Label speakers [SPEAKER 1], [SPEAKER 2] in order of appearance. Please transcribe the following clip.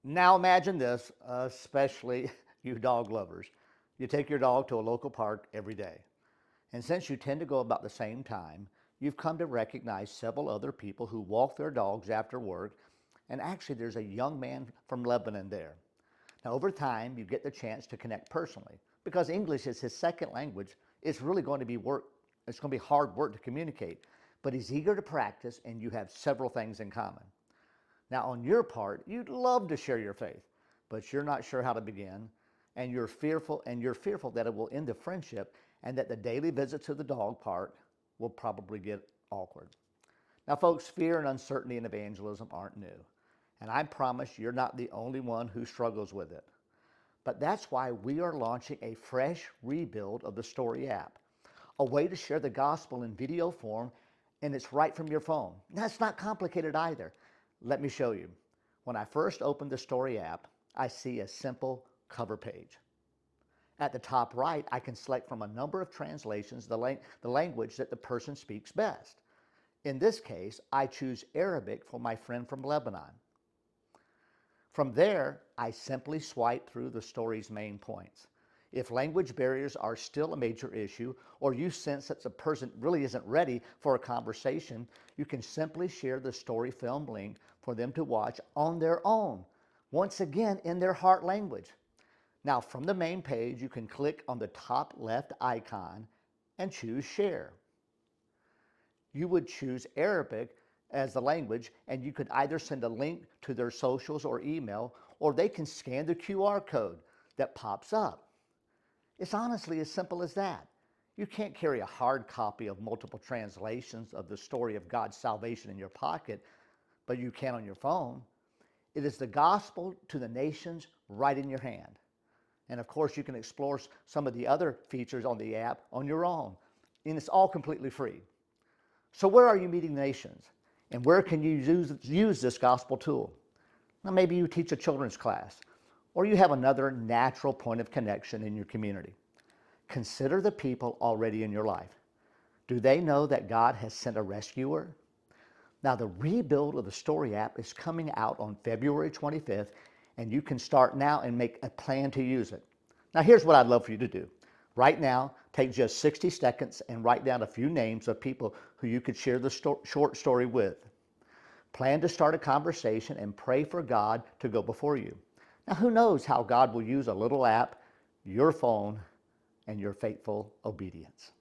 [SPEAKER 1] Now imagine this, especially you dog lovers. You take your dog to a local park every day. And since you tend to go about the same time, you've come to recognize several other people who walk their dogs after work. And actually, there's a young man from Lebanon there. Now, over time, you get the chance to connect personally. Because English is his second language, it's really going to be work. It's going to be hard work to communicate. But he's eager to practice, and you have several things in common. Now, on your part, you'd love to share your faith, but you're not sure how to begin, and you're fearful that it will end the friendship and that the daily visits to the dog park will probably get awkward. Now, folks, fear and uncertainty in evangelism aren't new, and I promise you're not the only one who struggles with it. But that's why we are launching a fresh rebuild of the Story app, a way to share the gospel in video form, and it's right from your phone. Now, it's not complicated either. Let me show you. When I first open the Story app, I see a simple cover page. At the top right, I can select from a number of translations the language that the person speaks best. In this case, I choose Arabic for my friend from Lebanon. From there, I simply swipe through the story's main points. If language barriers are still a major issue, or you sense that the person really isn't ready for a conversation, you can simply share the story film link for them to watch on their own, once again in their heart language. Now, from the main page, you can click on the top left icon and choose Share. You would choose Arabic as the language, and you could either send a link to their socials or email, or they can scan the QR code that pops up. It's honestly as simple as that. You can't carry a hard copy of multiple translations of the story of God's salvation in your pocket, but you can on your phone. It is the gospel to the nations right in your hand. And of course, you can explore some of the other features on the app on your own. And it's all completely free. So where are you meeting nations? And where can you use this gospel tool? Now, maybe you teach a children's class, or you have another natural point of connection in your community. Consider the people already in your life. Do they know that God has sent a rescuer? Now, the rebuild of the Story app is coming out on February 25th, and you can start now and make a plan to use it. Now, here's what I'd love for you to do. Right now, take just 60 seconds and write down a few names of people who you could share the short story with. Plan to start a conversation and pray for God to go before you. Now, who knows how God will use a little app, your phone, and your faithful obedience.